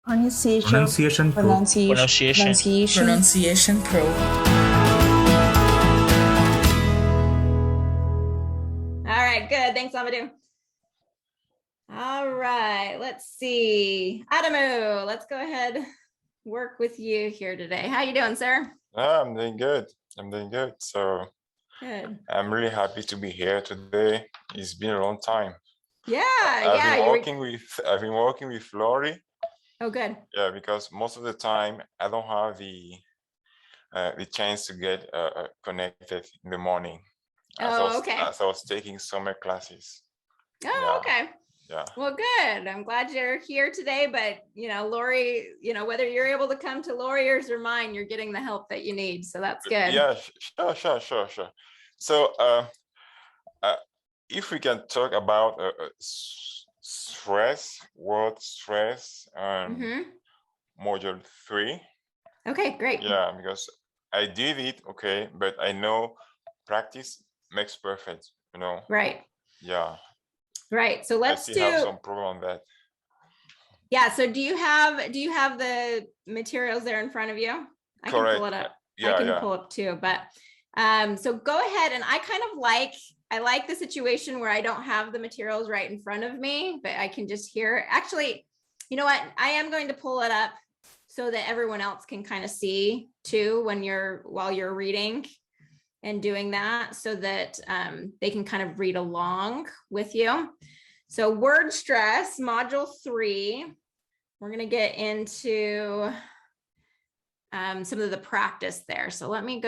Pronunciation Pro. Pronunciation Pro. All right, good. Thanks, Amadou. All right, let's see. Adamu, let's go ahead, work with you here today. How you doing, sir? I'm doing good. So Good. I'm really happy to be here today. It's been a long time. Yeah, I've been working with Lori. Oh, good. Yeah, because most of the time I don't have the chance to get connected in the morning. Okay. As I was taking summer classes. Oh, Yeah. okay. Yeah. Well, good. I'm glad you're here today, but Lori, whether you're able to come to Lori's or mine, you're getting the help that you need. So that's good. Yeah, sure. So if we can talk about word stress, module 3. Okay, great. Yeah, because I did it, okay, but I know practice makes perfect, Right. Yeah. Right. So let's I still have some problem on that. Yeah. So do you have the materials there in front of you? I can pull it up. Yeah, I can pull up too, but so go ahead. And I kind of like the situation where I don't have the materials right in front of me, but I can just hear. Actually, you know what? I am going to pull it up so that everyone else can kind of see too while you're reading and doing that, so that they can kind of read along with you. So word stress, module 3, we're going to get into some of the practice there. So let me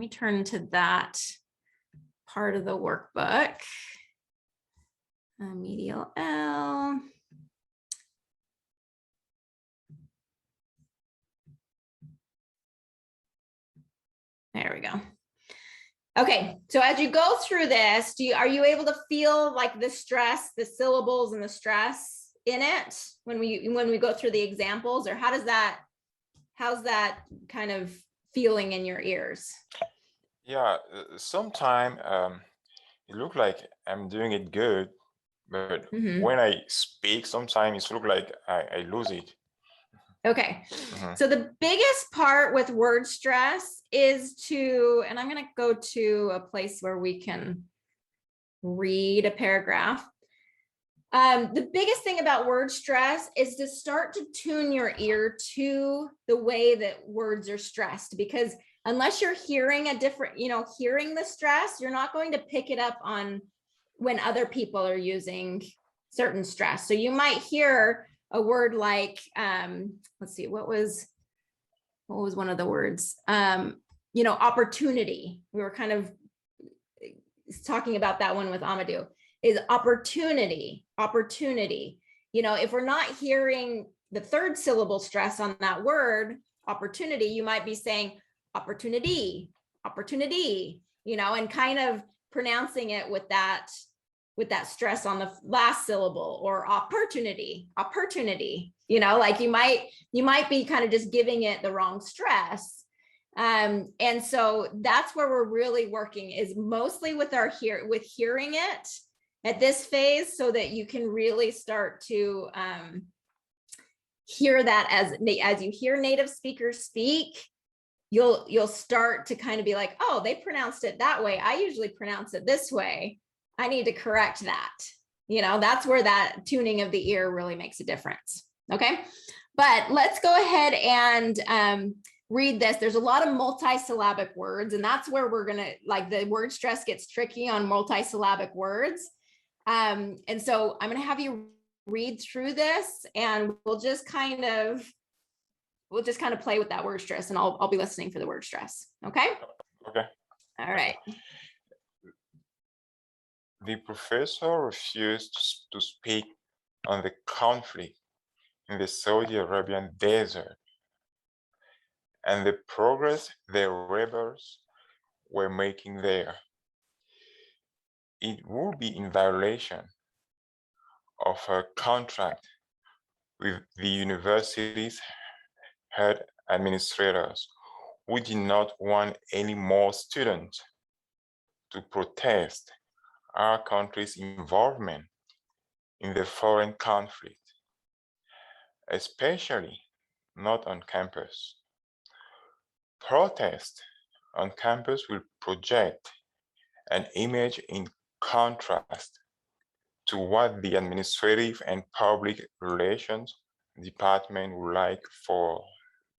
turn to that part of the workbook. Medial L. There we go. Okay, so as you go through this, are you able to feel like the stress, the syllables and the stress in it when we go through the examples, or how's that kind of feeling in your ears? Yeah, sometimes it looks like I'm doing it good, but when I speak, sometimes it looks like I lose it. Okay, so the biggest part with word stress is and I'm going to go to a place where we can read a paragraph. The biggest thing about word stress is to start to tune your ear to the way that words are stressed, because unless you're hearing hearing the stress, you're not going to pick it up on when other people are using certain stress. So you might hear a word like, let's see, what was one of the words? Opportunity. We were kind of talking about that one with Amadou, is opportunity. If we're not hearing the third syllable stress on that word, opportunity, you might be saying opportunity, and kind of pronouncing it with that stress on the last syllable, or opportunity, like you might be kind of just giving it the wrong stress. And so that's where we're really working, is mostly with hearing it at this phase, so that you can really start to hear that as you hear native speakers speak, you'll start to kind of be like, oh, they pronounced it that way. I usually pronounce it this way. I need to correct that. That's where that tuning of the ear really makes a difference. Okay, but let's go ahead and read this. There's a lot of multisyllabic words, and that's where we're gonna, the word stress gets tricky on multisyllabic words. And so I'm gonna have you read through this, and we'll just kind of play with that word stress, and I'll be listening for the word stress. Okay. Okay. All right. The professor refused to speak on the conflict in the Saudi Arabian desert and the progress the rebels were making there. It would be in violation of her contract with the university's head administrators, who did not want any more students to protest our country's involvement in the foreign conflict. especially not on campus. Protest on campus will project an image in contrast to what the administrative and public relations department would like for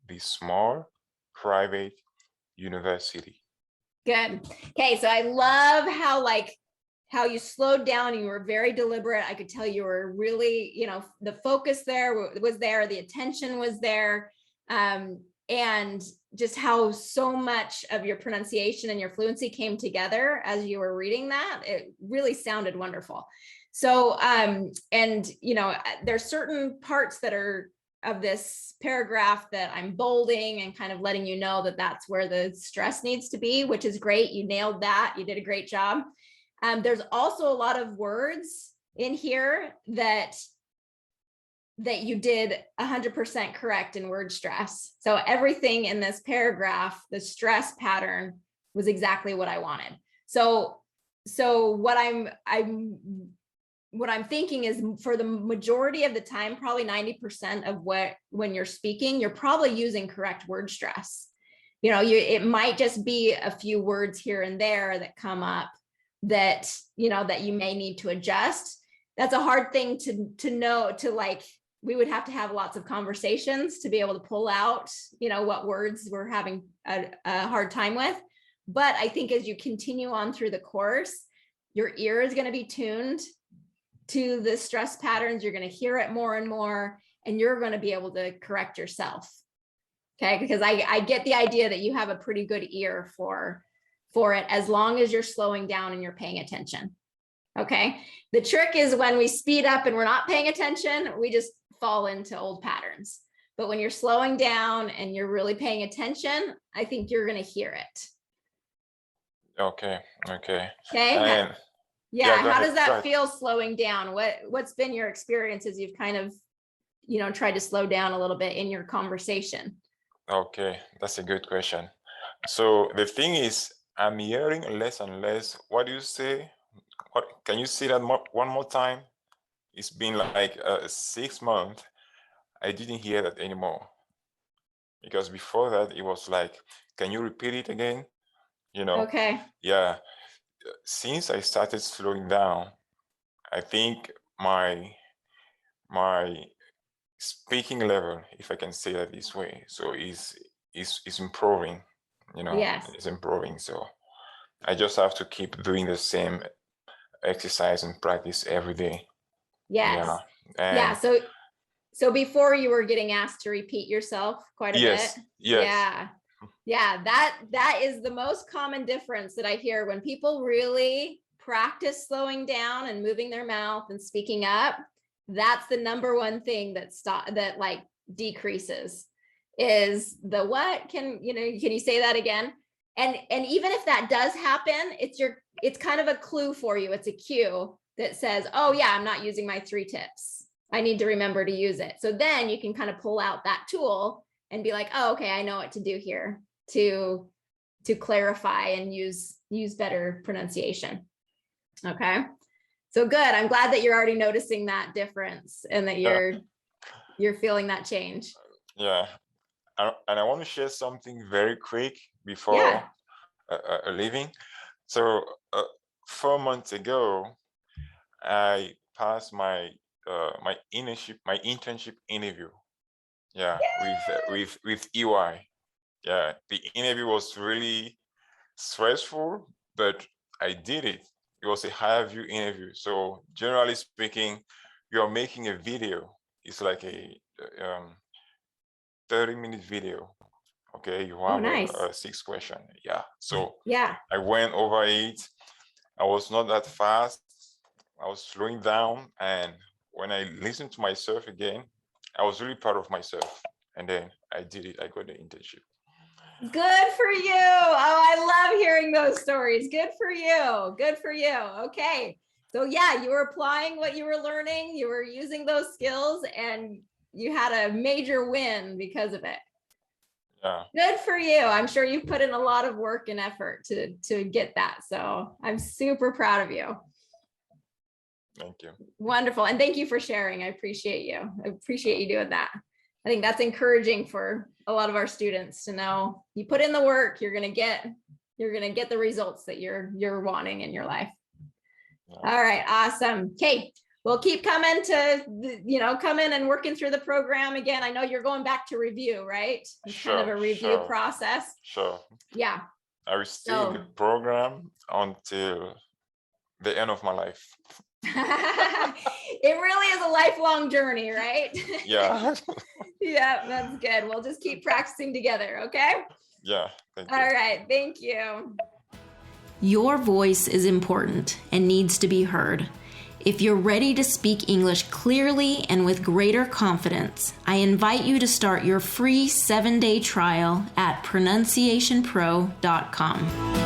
the small private university. Good. Okay, so I love how you slowed down and you were very deliberate. I could tell you were really, the focus there was there, the attention was there, and just how so much of your pronunciation and your fluency came together as you were reading that. It really sounded wonderful. So, and there's certain parts that are of this paragraph that I'm bolding and kind of letting you know that that's where the stress needs to be, which is great. You nailed that. You did a great job. There's also a lot of words in here that you did 100% correct in word stress. So everything in this paragraph, the stress pattern was exactly what I wanted. So what I'm thinking is, for the majority of the time, probably 90% of when you're speaking, you're probably using correct word stress. It might just be a few words here and there that come up that you may need to adjust. That's a hard thing to know, we would have to have lots of conversations to be able to pull out, what words we're having a hard time with. But I think as you continue on through the course, your ear is going to be tuned to the stress patterns. You're going to hear it more and more, and you're going to be able to correct yourself. Okay, because I get the idea that you have a pretty good ear for it, as long as you're slowing down and you're paying attention. Okay, the trick is when we speed up and we're not paying attention, we just fall into old patterns. But when you're slowing down and you're really paying attention, I think you're going to hear it. Okay. Okay. Yeah, how does that feel, slowing down? What's been your experience as you've kind of, tried to slow down a little bit in your conversation? Okay, that's a good question. So the thing is, I'm hearing less and less. What do you say? Can you say that one more time? It's been like 6 months. I didn't hear that anymore. Because before that, it was like, can you repeat it again? Okay. Yeah. Since I started slowing down, I think my speaking level, if I can say that this way, so is improving. Yes. It's improving. So I just have to keep doing the same exercise and practice every day. Yes. Yeah. So before, you were getting asked to repeat yourself quite a bit. Yes. Yeah. That is the most common difference that I hear when people really practice slowing down and moving their mouth and speaking up. That's the number one thing that decreases, is the what. Can you say that again? And even if that does happen, it's kind of a clue for you. It's a cue that says, oh yeah, I'm not using my 3 tips. I need to remember to use it. So then you can kind of pull out that tool and be like, oh, okay, I know what to do here to clarify and use better pronunciation. Okay. So good. I'm glad that you're already noticing that difference and that you're feeling that change. Yeah. And I want to share something very quick before leaving. So 4 months ago, I passed my internship interview. Yeah, with EY. Yeah, the interview was really stressful, but I did it. It was a higher view interview. So generally speaking, you're making a video. It's like a 30-minute video. Okay, you have a 6 question. Yeah. So I went over it. I was not that fast. I was slowing down, and when I listened to myself again, I was really proud of myself. And then I did it. I got the internship. Good for you. Oh, I love hearing those stories. Good for you. Good for you. Okay. So yeah, you were applying what you were learning. You were using those skills, and you had a major win because of it. Yeah. Good for you. I'm sure you put in a lot of work and effort to get that. So I'm super proud of you. Thank you. Wonderful. And thank you for sharing. I appreciate you. I appreciate you doing that. I think that's encouraging for a lot of our students to know you put in the work, you're going to get the results that you're wanting in your life. Yeah. All right. Awesome. Okay. We'll keep coming coming and working through the program again. I know you're going back to review, right? It's kind of a review process. Sure. Yeah. I will stay in the program until the end of my life. It really is a lifelong journey, right? Yeah. Yeah, that's good. We'll just keep practicing together, okay? Yeah. Thank you. All right. Thank you. Your voice is important and needs to be heard. If you're ready to speak English clearly and with greater confidence, I invite you to start your free 7-day trial at pronunciationpro.com.